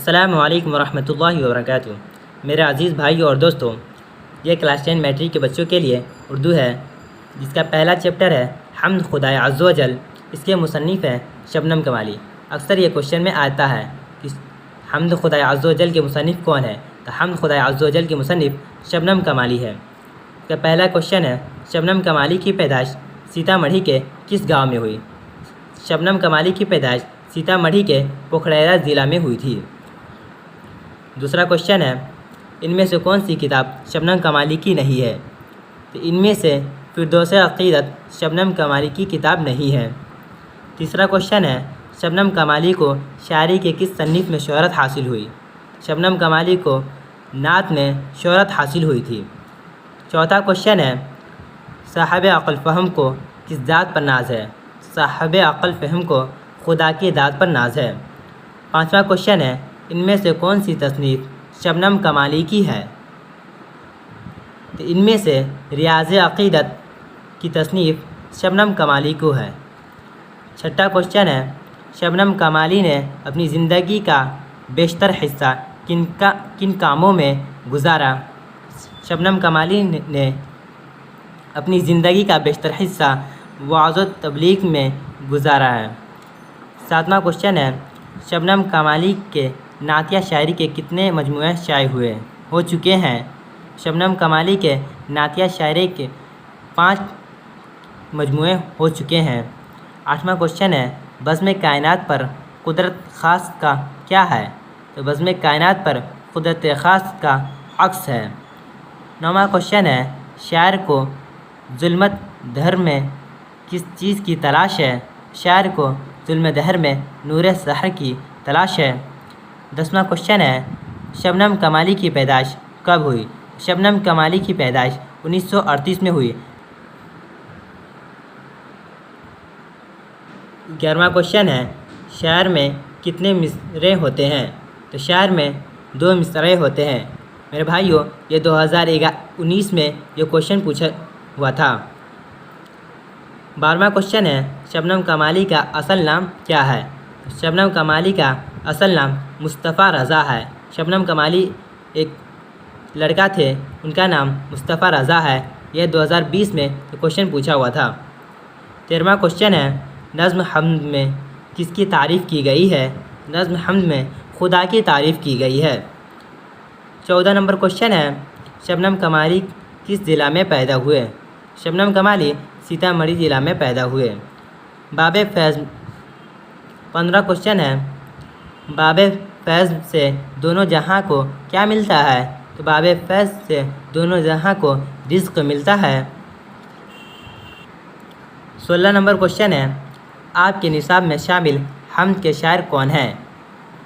السلام علیکم ورحمۃ اللہ وبرکاتہ۔ میرے عزیز بھائیوں اور دوستوں، یہ کلاس 10 میٹرک کے بچوں کے لیے اردو ہے، جس کا پہلا چیپٹر ہے حمد خدائے عز و جل۔ اس کے مصنف ہیں شبنم کمالی۔ اکثر یہ کوشچن میں آتا ہے کہ حمد خدائے عز و جل کے مصنف کون ہے؟ تو حمد خدائے عز و جل کے مصنف شبنم کمالی ہے۔ اس کا پہلا کوشچن ہے شبنم کمالی کی پیدائش سیتا مڑھی کے کس گاؤں میں ہوئی؟ شبنم کمالی کی پیدائش سیتا مڑھی کے پوکھرا ضلع میں ہوئی تھی۔ دوسرا کوشچن ہے ان میں سے کون سی کتاب شبنم کمالی کی نہیں ہے؟ تو ان میں سے فردوس عقیدت شبنم کمالی کی کتاب نہیں ہے۔ تیسرا کوشچن ہے شبنم کمالی کو شاعری کے کس تصنیف میں شہرت حاصل ہوئی؟ شبنم کمالی کو نعت میں شہرت حاصل ہوئی تھی۔ چوتھا کوشچن ہے صاحب عقل فہم کو کس ذات پر ناز ہے؟ صاحب عقل فہم کو خدا کی ذات پر ناز ہے۔ پانچواں کوشچن ہے ان میں سے کون سی تصنیف شبنم کمالی کی ہے؟ تو ان میں سے ریاض عقیدت کی تصنیف شبنم کمالی کو ہے۔ چھٹا کوشچن ہے شبنم کمالی نے اپنی زندگی کا بیشتر حصہ کن کاموں میں گزارا؟ شبنم کمالی نے اپنی زندگی کا بیشتر حصہ وعظ و تبلیغ میں گزارا ہے۔ ساتواں کوشچن ہے شبنم کمالی کے نعتیہ شاعری کے کتنے مجموعے شائع ہو چکے ہیں؟ شبنم کمالی کے نعتیہ شاعری کے 5 مجموعے ہو چکے ہیں۔ آٹھواں کوشچن ہے بزم کائنات پر قدرت خاص کا کیا ہے؟ تو بزم کائنات پر قدرت خاص کا عکس ہے۔ نواں کوشچن ہے شاعر کو ظلمت دہر میں کس چیز کی تلاش ہے؟ شاعر کو ظلم دہر میں نور سحر کی تلاش ہے۔ 10واں کوشچن ہے شبنم کمالی کی پیدائش کب ہوئی؟ شبنم کمالی کی پیدائش 1938 میں ہوئی۔ 11واں کوشچن ہے شاعر میں کتنے مصرعے ہوتے ہیں؟ تو شاعر میں 2 مصرعے ہوتے ہیں۔ میرے بھائیوں یہ 2019 میں یہ کوشچن پوچھا ہوا تھا۔ 12واں کوشچن ہے شبنم کمالی کا اصل نام کیا ہے؟ شبنم کمالی کا اصل نام مصطفیٰ رضا ہے۔ شبنم کمالی ایک لڑکا تھے، ان کا نام مصطفیٰ رضا ہے۔ یہ 2020 میں کوشچن پوچھا ہوا تھا۔ 13واں کوشچن ہے نظم حمد میں کس کی تعریف کی گئی ہے؟ نظم حمد میں خدا کی تعریف کی گئی ہے۔ 14 نمبر کوشچن ہے شبنم کمالی کس ضلع میں پیدا ہوئے؟ شبنم کمالی سیتا مڑھی ضلع میں پیدا ہوئے۔ باب فیض 15 کوشچن ہے باب فیض سے دونوں جہاں کو کیا ملتا ہے؟ تو باب فیض سے دونوں جہاں کو رزق ملتا ہے۔ 16 نمبر کوشچن ہے آپ کے نصاب میں شامل حمد کے شاعر کون ہیں؟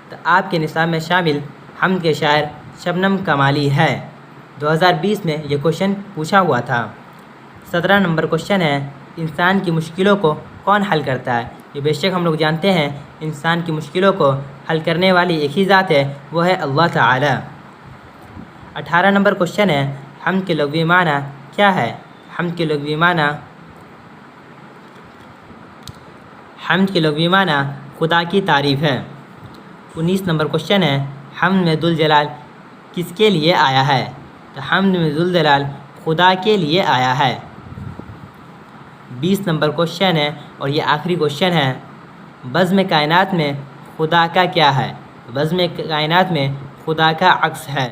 تو آپ کے نصاب میں شامل حمد کے شاعر شبنم کمالی ہے۔ 2020 میں یہ کوشچن پوچھا ہوا تھا۔ 17 نمبر کوشچن ہے انسان کی مشکلوں کو کون حل کرتا ہے؟ یہ بے شک ہم لوگ جانتے ہیں انسان کی مشکلوں کو حل کرنے والی ایک ہی ذات ہے، وہ ہے اللہ تعالی۔ 18 نمبر کوشچن ہے حمد کے لغوی معنی کیا ہے؟ حمد کے لغوی معنی خدا کی تعریف ہے۔ 19 نمبر کوشچن ہے حمد میں ذوالجلال کس کے لیے آیا ہے؟ تو حمد میں ذوالجلال خدا کے لیے آیا ہے۔ 20 نمبر کوشچن ہے اور یہ آخری کوشچن ہے بزم کائنات میں خدا کا کیا ہے؟ بزم کائنات میں خدا کا عکس ہے۔